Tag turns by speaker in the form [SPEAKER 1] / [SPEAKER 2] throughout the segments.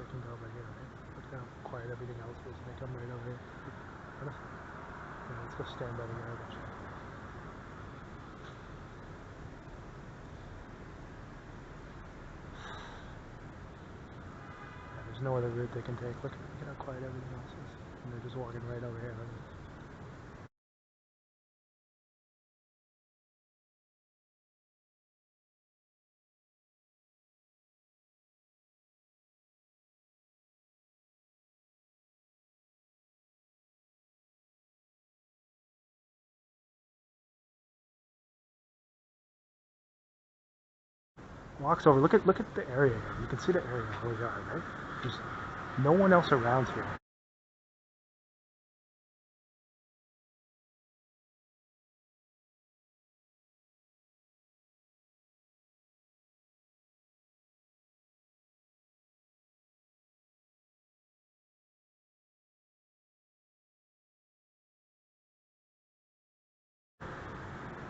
[SPEAKER 1] they can go right here, right? Look how quiet everything else is. They come right over here. Yeah, let's go stand by the garbage. Yeah, there's no other route they can take. Look at how quiet everything else is. And they're just walking right over here. Walks over. Look at the area here. You can see the area where we are, right? There's no one else around here.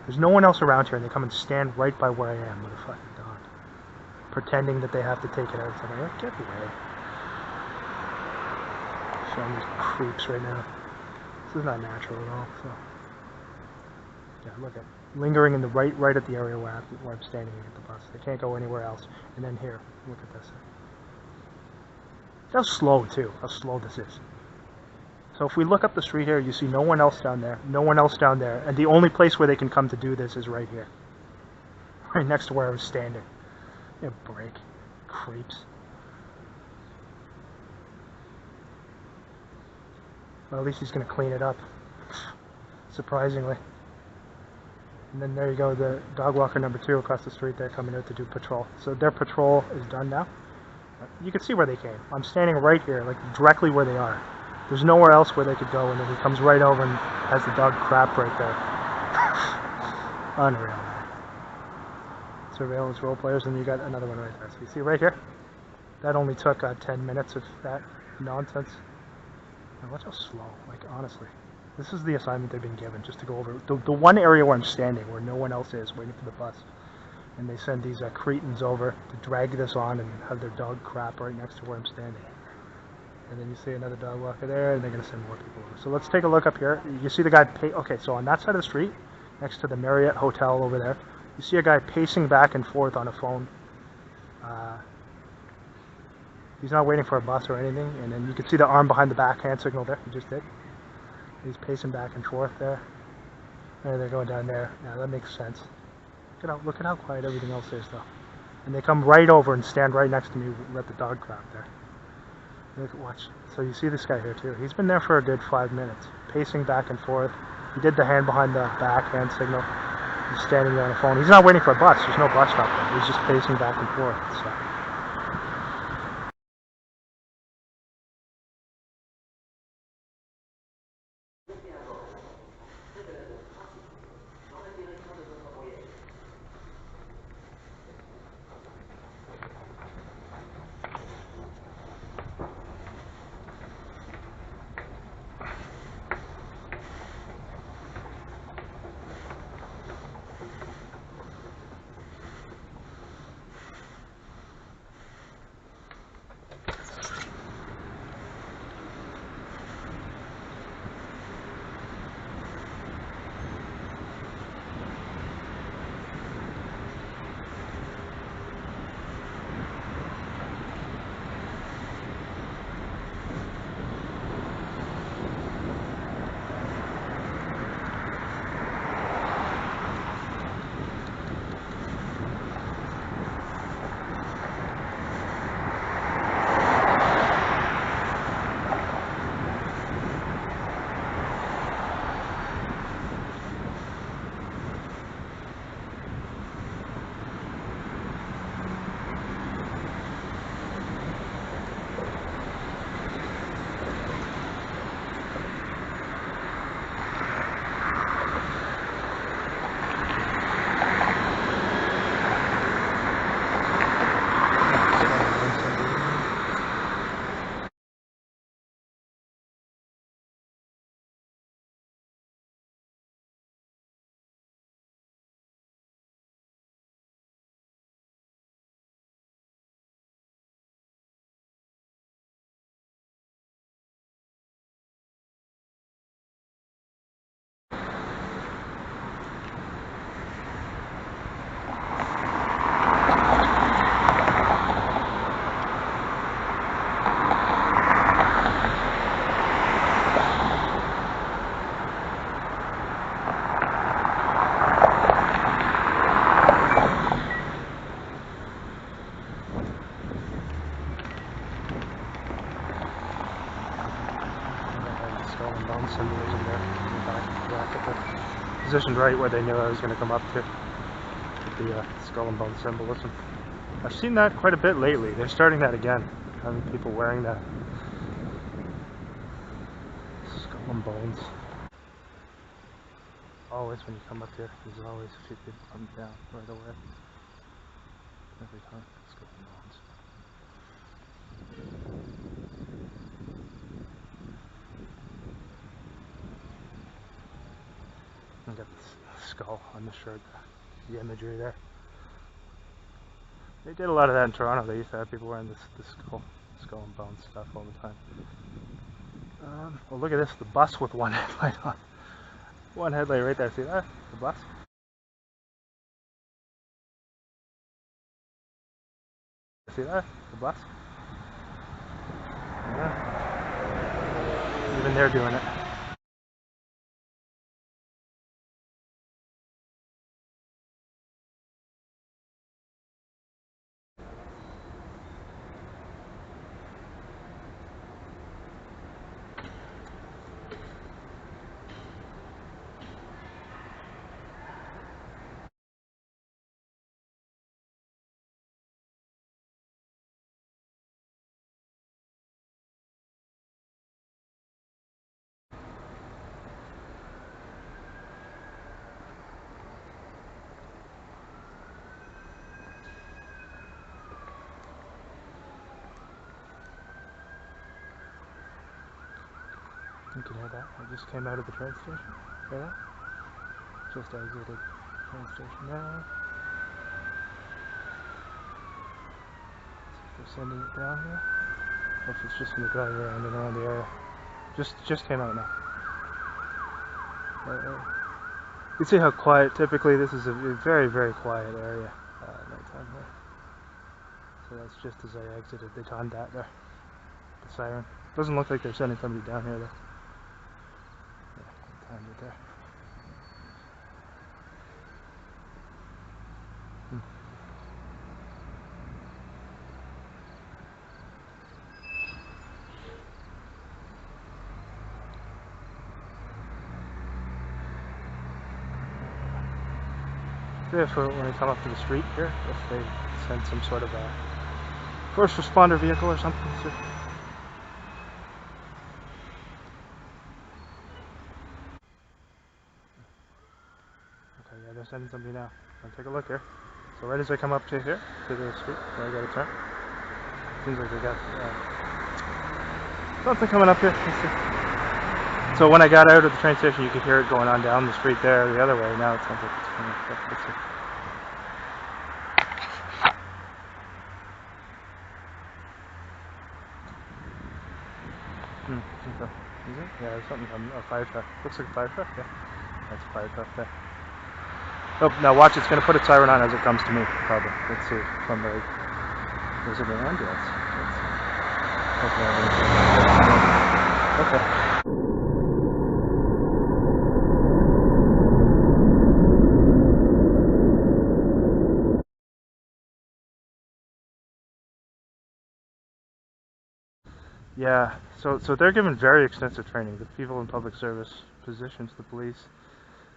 [SPEAKER 1] There's no one else around here, and they come and stand right by where I am with a fucking dog, pretending that they have to take it out. So I'm like, get away. Showing these creeps right now. This is not natural at all. So yeah, look at lingering in the right at the area where I'm standing at the bus. They can't go anywhere else. And then here, look at this. How slow too. How slow this is. So if we look up the street here, you see no one else down there, no one else down there, and the only place where they can come to do this is right here. Right next to where I was standing. Give me a break. Creeps. Well, at least he's going to clean it up. Surprisingly. And then there you go, the dog walker number 2 across the street there coming out to do patrol. So their patrol is done now. You can see where they came. I'm standing right here, like directly where they are. There's nowhere else where they could go, and then he comes right over and has the dog crap right there. Unreal, man. Surveillance role players, and you got another one right there. So you see right here? That only took 10 minutes of that nonsense. And watch how slow, like honestly. This is the assignment they've been given, just to go over the one area where I'm standing, where no one else is, waiting for the bus. And they send these cretins over to drag this on and have their dog crap right next to where I'm standing. And then you see another dog walker there, and they're going to send more people over. So let's take a look up here. You see the guy, okay, so on that side of the street, next to the Marriott Hotel over there, you see a guy pacing back and forth on a phone. He's not waiting for a bus or anything, and then you can see the arm behind the back hand signal there, he just did. He's pacing back and forth there. And they're going down there. Now that makes sense. Look at how quiet everything else is though. And they come right over and stand right next to me and let the dog crap there. Look, watch. So you see this guy here too. He's been there for a good 5 minutes, pacing back and forth. He did the hand behind the back hand signal. He's standing there on the phone. He's not waiting for a bus. There's no bus stop there. He's just pacing back and forth. So. bone symbolism there in the back of the jacket. Positioned right where they knew I was going to come up to, with the skull and bone symbolism. I've seen that quite a bit lately. They're starting that again, having people wearing that. Skull and bones. Always when you come up here, there's always a few people coming down right away. Every time, skull and bones. I got the skull on the shirt, the imagery there. They did a lot of that in Toronto. They used to have people wearing this skull and bone stuff all the time. Well, look at this, the bus with one headlight on. One headlight right there, see that? The bus? See that? The bus? Yeah. Even they're doing it. You can hear that. I just came out of the train station. Hear that? Just exited the train station now. See if they're sending it down here. Or if it's just going to drive around and around the area. Just came out now. You see how quiet, typically this is a very, very quiet area at night time here. So that's just as I exited. They timed that there. The siren. Doesn't look like they're sending somebody down here though. Yeah, timed it there. If when we come up to the street here, if they send some sort of a first responder vehicle or something. So. Okay, yeah, they're sending somebody now. I'll take a look here. So right as I come up to here, to the street, where I got to turn, seems like they got something coming up here. Let's see. So when I got out of the train station, you could hear it going on down the street there, the other way. Now it sounds like it's coming up. Let's see. Okay. Is it? Yeah, there's something coming. A fire truck. Looks like a fire truck, yeah. That's a fire truck there. Oh, now watch, it's going to put its siren on as it comes to me, probably. Let's see. From the... Is it an ambulance? Okay. Yeah, so they're given very extensive training. The people in public service positions, the police,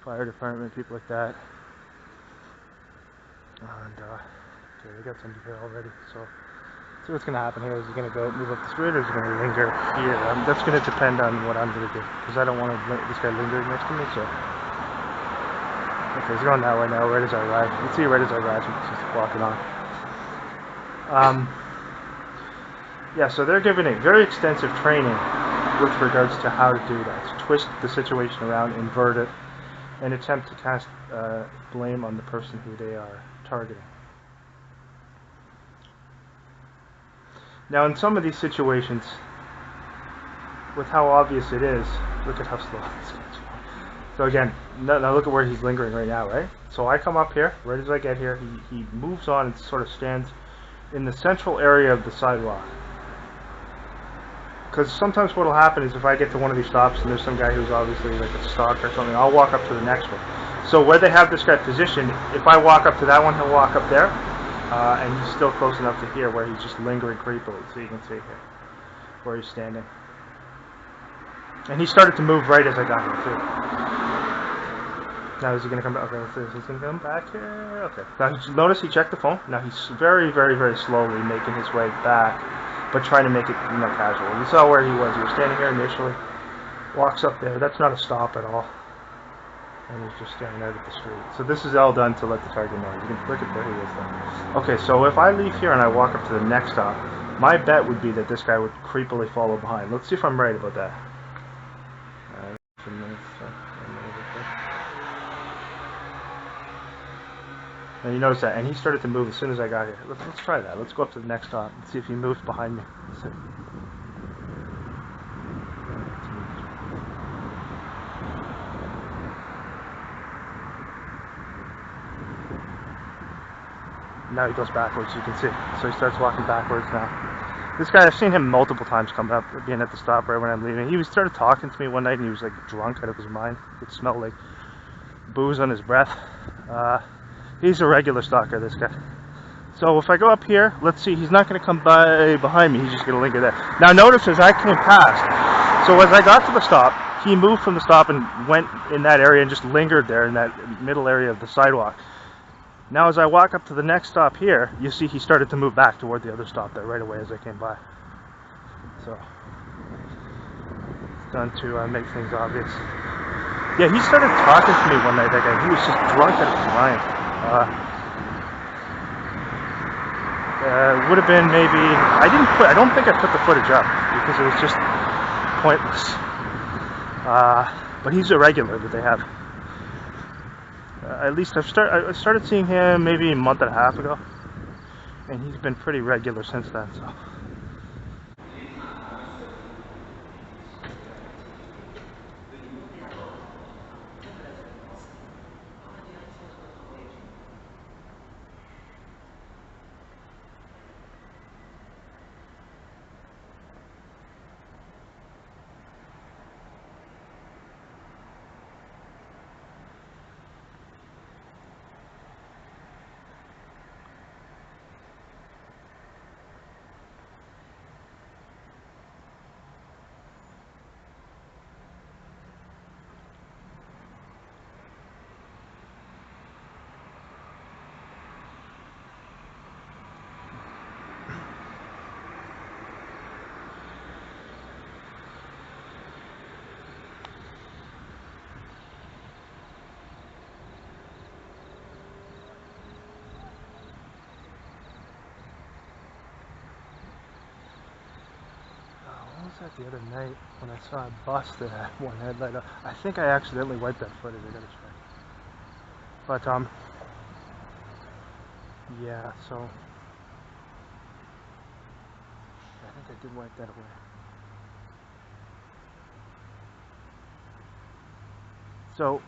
[SPEAKER 1] fire department, people like that. And okay, they got somebody here already. So what's going to happen here is he going to go move up the street, or is he going to linger here? That's going to depend on what I'm going to do, because I don't want this guy lingering next to me. So okay, he's going that way now. Right as I arrive, you can see right as I arrive, he's just walking on. Yeah, so they're given a very extensive training with regards to how to do that, to twist the situation around, invert it, and attempt to cast blame on the person who they are targeting. Now in some of these situations, with how obvious it is, look at how slow this gets. So again, now look at where he's lingering right now, right? So I come up here, right as I get here, he moves on and sort of stands in the central area of the sidewalk. Because sometimes what will happen is if I get to one of these stops and there's some guy who's obviously like a stalker or something, I'll walk up to the next one. So where they have this guy positioned, if I walk up to that one, he'll walk up there, and he's still close enough to here where he's just lingering creepily, so you can see here, where he's standing. And he started to move right as I got here too. Now is he going to come back? Okay, let's see. He's going to come back here. Okay. Now notice he checked the phone. Now he's very, very, very slowly making his way back, but trying to make it, you know, casual. You saw where he was. He was standing here initially. Walks up there. That's not a stop at all. And he's just staring out at the street. So this is all done to let the target know. You can look at where he is there. Okay, so if I leave here and I walk up to the next stop, my bet would be that this guy would creepily follow behind. Let's see if I'm right about that. And you notice that, and he started to move as soon as I got here. Let's try that. Let's go up to the next stop and see if he moves behind me. Let's see. Now he goes backwards, you can see. So he starts walking backwards now. This guy, I've seen him multiple times come up, being at the stop right when I'm leaving. He started talking to me one night and he was like drunk out of his mind. It smelled like booze on his breath. He's a regular stalker, this guy. So if I go up here, let's see, he's not going to come by behind me, he's just going to linger there. Now notice as I came past, so as I got to the stop, he moved from the stop and went in that area and just lingered there in that middle area of the sidewalk. Now as I walk up to the next stop here, you see he started to move back toward the other stop there right away as I came by. So, it's done to make things obvious. Yeah, he started talking to me one night, that guy. He was just drunk out of his mind. Would have been maybe, I don't think I put the footage up because it was just pointless. But he's a regular that they have. At least I started seeing him maybe a month and a half ago, and he's been pretty regular since then. So. That the other night when I saw a bus that had one headlight up. I think I accidentally wiped that footage. I gotta check. But yeah. So I think I did wipe that away. So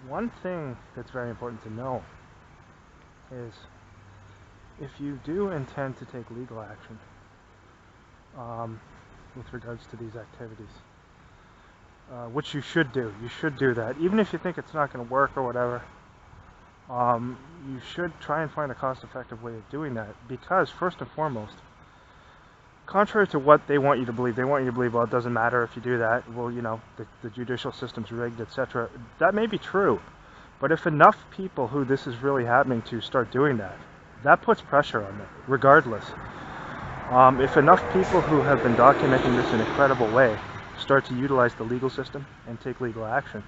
[SPEAKER 1] one thing that's very important to know is if you do intend to take legal action, with regards to these activities, which you should do. You should do that. Even if you think it's not going to work or whatever, you should try and find a cost-effective way of doing that, because first and foremost, contrary to what they want you to believe, well, it doesn't matter if you do that, well, you know, the judicial system's rigged, etc. That may be true, but if enough people who this is really happening to start doing that, that puts pressure on them, regardless. If enough people who have been documenting this in a credible way start to utilize the legal system and take legal action,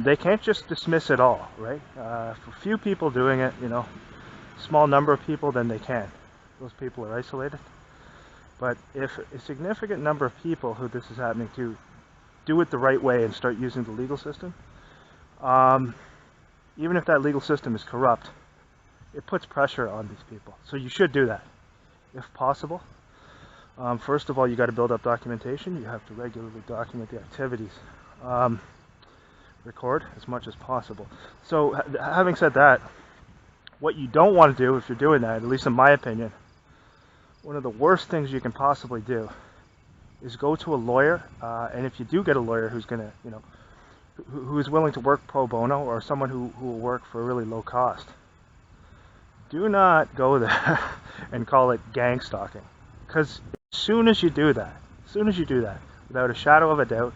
[SPEAKER 1] they can't just dismiss it all, right? For few people doing it, you know, small number of people, then they can. Those people are isolated. But if a significant number of people who this is happening to do it the right way and start using the legal system, even if that legal system is corrupt, it puts pressure on these people. So you should do that, if possible. First of all, you got to build up documentation. You have to regularly document the activities. Record as much as possible. So having said that, what you don't want to do if you're doing that, at least in my opinion, one of the worst things you can possibly do is go to a lawyer, and if you do get a lawyer who's going to, you know, who is willing to work pro bono, or someone who will work for a really low cost, do not go there and call it gang stalking. Because as soon as you do that, without a shadow of a doubt,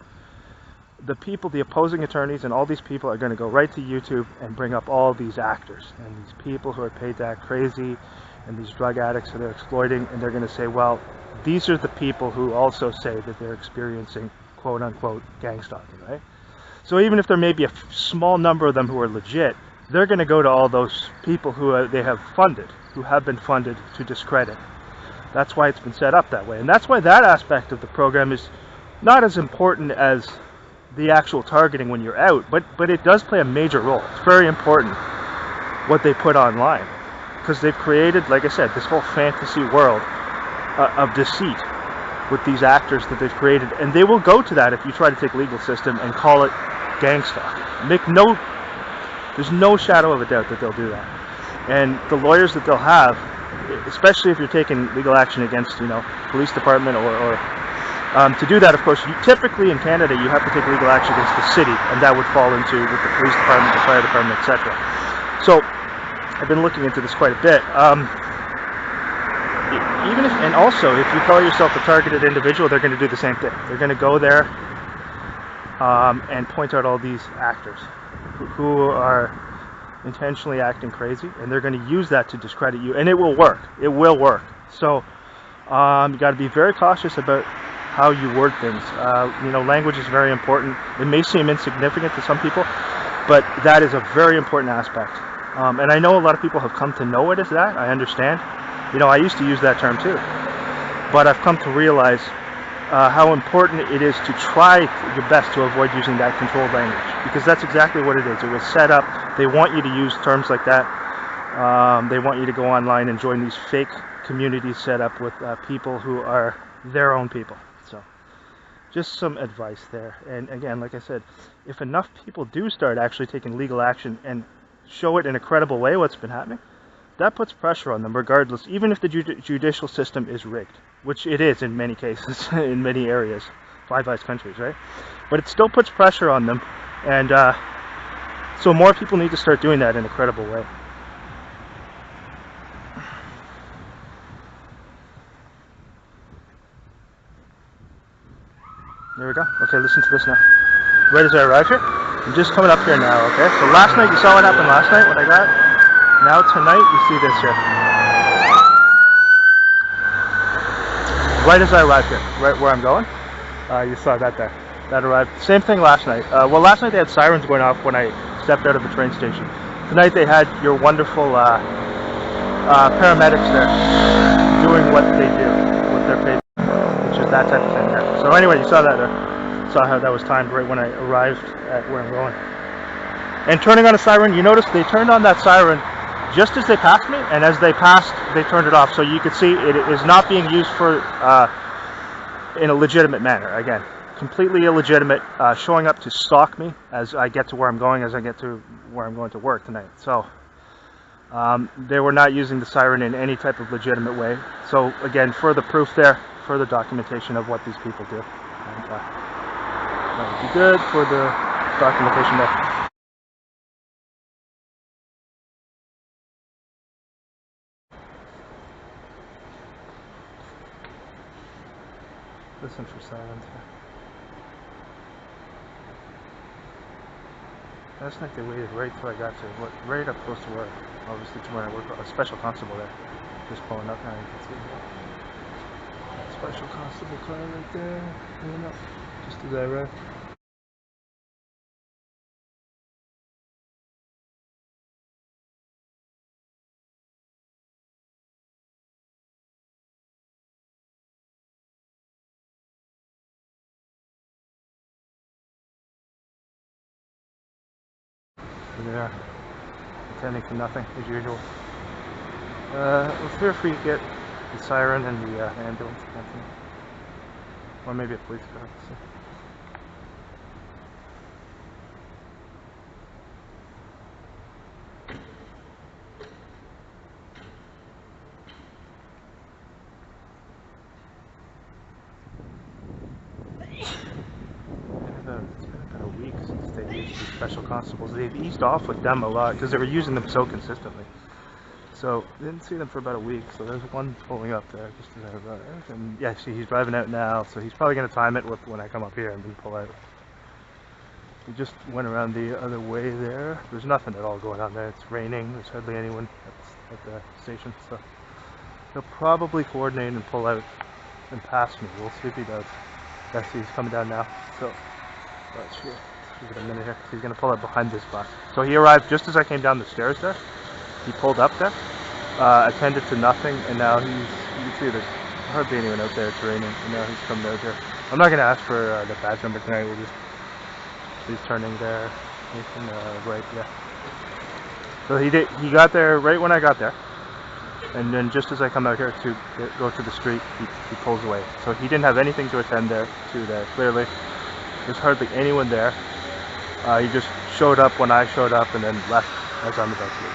[SPEAKER 1] the people, the opposing attorneys and all these people are going to go right to YouTube and bring up all these actors and these people who are paid to act crazy and these drug addicts who they're exploiting, and they're going to say, well, these are the people who also say that they're experiencing quote-unquote gang stalking, right? So even if there may be a small number of them who are legit, they're going to go to all those people who they have funded, who have been funded to discredit. That's why it's been set up that way. And that's why that aspect of the program is not as important as the actual targeting when you're out, but it does play a major role. It's very important what they put online, because they've created, like I said, this whole fantasy world of deceit with these actors that they've created, and they will go to that if you try to take legal system and call it gang stalking. There's no shadow of a doubt that they'll do that. And the lawyers that they'll have, especially if you're taking legal action against, police department or to do that, of course, typically in Canada you have to take legal action against the city, and that would fall into with the police department, the fire department, etc. So I've been looking into this quite a bit. And also, if you call yourself a targeted individual, they're going to do the same thing. They're going to go there and point out all these actors who are intentionally acting crazy, and they're going to use that to discredit you, and it will work. It will work. So you got to be very cautious about how you word things. Language is very important. It may seem insignificant to some people, but that is a very important aspect. And I know a lot of people have come to know it as that. I understand. I used to use that term too, but I've come to realize how important it is to try your best to avoid using that controlled language, because that's exactly what it is. It was set up. They want you to use terms like that. They want you to go online and join these fake communities set up with people who are their own people. So just some advice there. And again, like I said, if enough people do start actually taking legal action and show it in a credible way what's been happening, that puts pressure on them regardless, even if the judicial system is rigged, which it is in many cases, in many areas, Five Eyes countries, right? But it still puts pressure on them, and so more people need to start doing that in a credible way. There we go. Okay, listen to this now. Right as I arrive here, I'm just coming up here now, okay? So last night, you saw what happened last night when I got it? Now tonight, you see this here. Right as I arrived here, right where I'm going, you saw that there. That arrived. Same thing last night. Well, last night they had sirens going off when I stepped out of the train station. Tonight they had your wonderful paramedics there doing what they do, what they're paid, which is that type of thing there. So anyway, you saw that there. Saw how that was timed right when I arrived at where I'm going. And turning on a siren, you notice they turned on that siren just as they passed me, and as they passed, they turned it off. So you could see it is not being used for in a legitimate manner. Again, completely illegitimate, showing up to stalk me as I get to where I'm going, as I get to where I'm going to work tonight. So they were not using the siren in any type of legitimate way. So again, further proof there, further documentation of what these people do. And, that would be good for the documentation there. Listen for silence here. Last night they waited right till I got to work, right up close to work. Obviously to where I work, a special constable there. Just pulling up now, you can see that. Special constable car right there, pulling up, just as I arrived. There, attending to nothing as usual. We'll feel free to get the siren and the ambulance attention, or maybe a police car. So. It's been about a week since they used these special constables. They've eased off with them a lot because they were using them so consistently.
[SPEAKER 2] So didn't see them for about a week. So there's one pulling up there just as I arrived, and yeah, see, he's driving out now. So he's probably gonna time it with when I come up here and then pull out. We just went around the other way there. There's nothing at all going on there. It's raining. There's hardly anyone at the station. So he'll probably coordinate and pull out and pass me. We'll see if he does. I see he's coming down now. So let's give it a minute here. So he's gonna pull out behind this bus. So he arrived just as I came down the stairs there. He pulled up there, attended to nothing, and now you can see there's hardly anyone out there. It's raining, and now he's coming out here. I'm not gonna ask for the badge number tonight. We'll just. He's turning there, making right, yeah. So he got there right when I got there, and then just as I come out here to go to the street, he pulls away. So he didn't have anything to attend to there. Clearly, there's hardly anyone there. He just showed up when I showed up, and then left as I'm about to leave.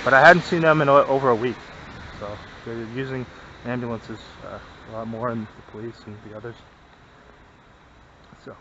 [SPEAKER 2] But I hadn't seen them in over a week, so they're using ambulances a lot more, and the police and the others. So.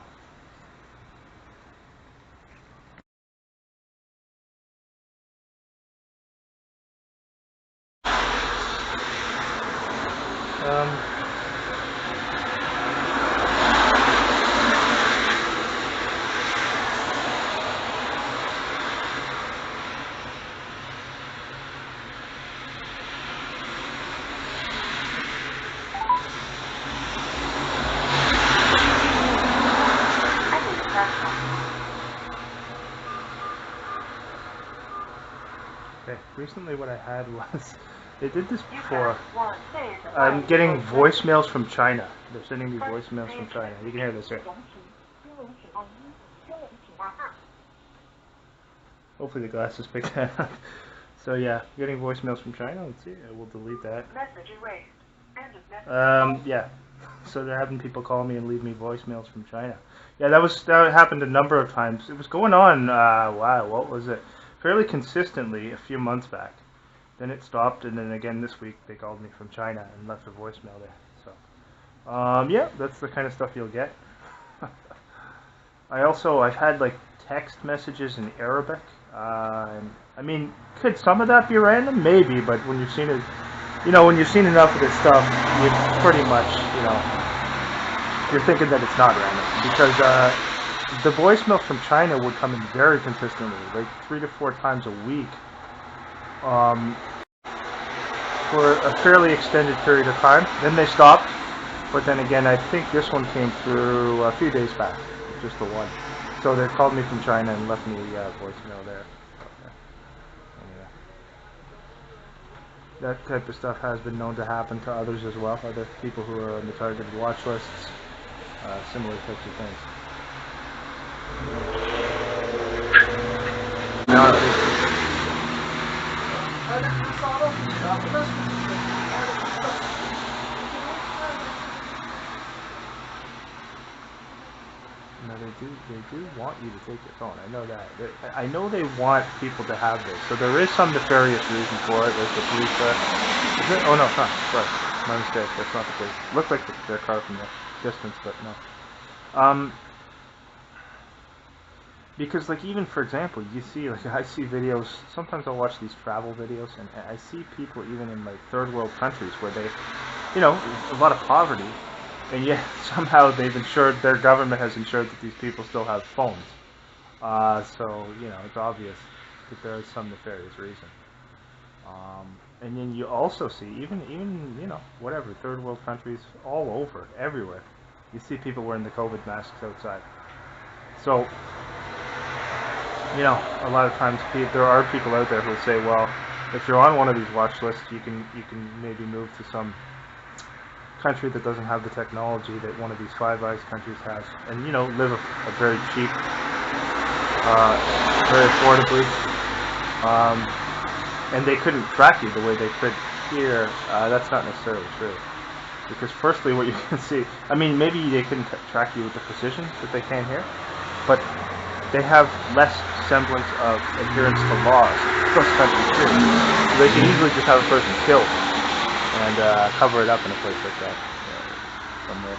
[SPEAKER 2] Okay, recently what I had was, they did this before, I'm getting voicemails from China. They're sending me voicemails from China. You can hear this here. Hopefully the glasses pick that up. So yeah, getting voicemails from China. Let's see, I will delete that. Yeah, so they're having people call me and leave me voicemails from China. Yeah, that happened a number of times. It was going on, wow, what was it? Fairly consistently a few months back. Then it stopped, and then again this week they called me from China and left a voicemail there. So, yeah, that's the kind of stuff you'll get. I've had like text messages in Arabic. I mean, could some of that be random? Maybe, but when you've seen it, when you've seen enough of this stuff, you pretty much, you're thinking that it's not random, because the voicemails from China would come in very consistently, like 3 to 4 times a week, for a fairly extended period of time. Then they stopped, but then again, I think this one came through a few days back, just the one. So they called me from China and left me a voicemail there. Anyway, that type of stuff has been known to happen to others as well, other people who are on the targeted watch lists, similar types of things. No, they do want you to take your phone. I know that. I know they want people to have this. So there is some nefarious reason for it. There's the police there. Is it? Oh no, huh, sorry. My mistake. That's not the police. Looks like their car from the distance, but no. Because, like, even for example, you see, like, I see videos, sometimes I'll watch these travel videos, and I see people even in, like, third world countries where they, a lot of poverty, and yet somehow their government has ensured that these people still have phones. So, it's obvious that there is some nefarious reason. And then you also see, even whatever, third world countries, all over, everywhere, you see people wearing the COVID masks outside. So, a lot of times there are people out there who will say, well, if you're on one of these watch lists, you can maybe move to some country that doesn't have the technology that one of these Five Eyes countries has, and live a very cheap, very affordably, and they couldn't track you the way they could here. That's not necessarily true, because firstly, what you can see, I mean, maybe they couldn't track you with the precision that they can here, but they have less semblance of adherence to laws across countries too. So they can easily just have a person killed and cover it up in a place like that, somewhere,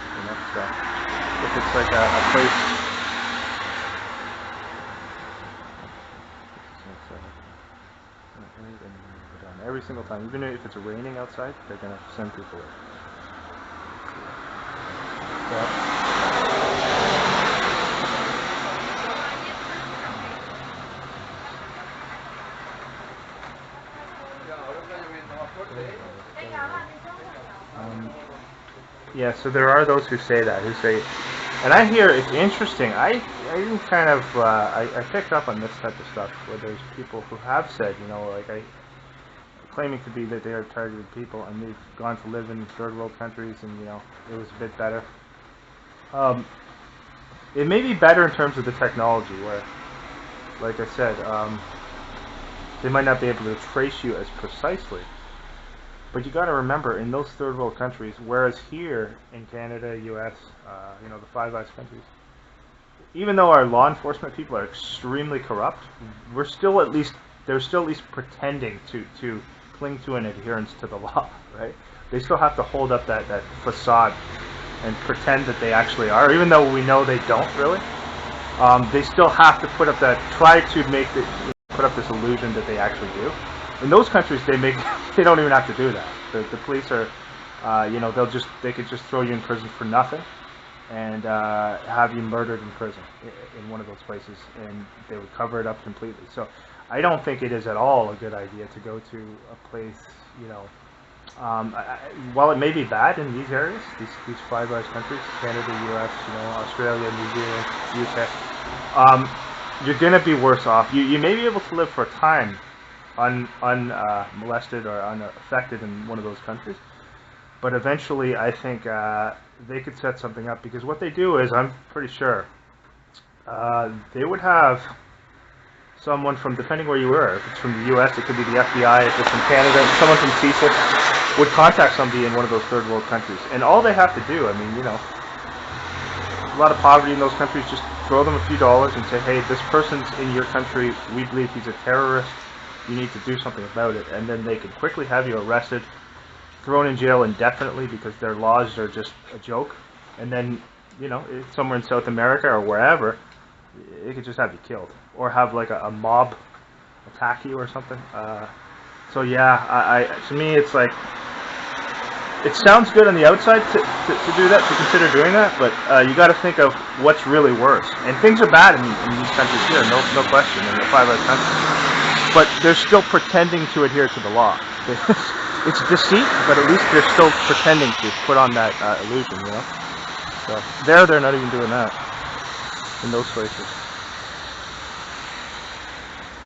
[SPEAKER 2] So if it's like a place, every single time. Even if it's raining outside, they're gonna send people in. Yeah. Yeah, so there are those who say that, and I hear it's interesting. I kind of I picked up on this type of stuff where there's people who have said, like claiming to be that they are targeted people, and they've gone to live in third world countries, and it was a bit better. It may be better in terms of the technology, where, like I said, they might not be able to trace you as precisely. But you got to remember, in those third world countries, whereas here in Canada, U.S., the Five Eyes countries, even though our law enforcement people are extremely corrupt, they're still at least pretending to cling to an adherence to the law, right? They still have to hold up that facade and pretend that they actually are, even though we know they don't really. They still have to put up put up this illusion that they actually do. In those countries, they don't even have to do that. The police are, they could just throw you in prison for nothing, and have you murdered in prison in one of those places, and they would cover it up completely. So I don't think it is at all a good idea to go to a place, while it may be bad in these areas, these Five Eyes countries, Canada, U.S., Australia, New Zealand, UK, you're going to be worse off. You may be able to live for a time unmolested or unaffected in one of those countries, but eventually I think they could set something up, because what they do is, I'm pretty sure, they would have someone from, depending where you were, if it's from the US, it could be the FBI, if it's from Canada, someone from CSIS would contact somebody in one of those third world countries, and all they have to do, a lot of poverty in those countries, just throw them a few dollars and say, hey, this person's in your country, we believe he's a terrorist, you need to do something about it, and then they could quickly have you arrested, thrown in jail indefinitely because their laws are just a joke, and then, somewhere in South America or wherever, it could just have you killed, or have like a mob attack you or something. So yeah, to me it's like, it sounds good on the outside to do that, to consider doing that, but you got to think of what's really worse. And things are bad in these countries here, no question, in the Five Eyes countries. But they're still pretending to adhere to the law. It's deceit, but at least they're still pretending to put on that illusion, So they're not even doing that in those places.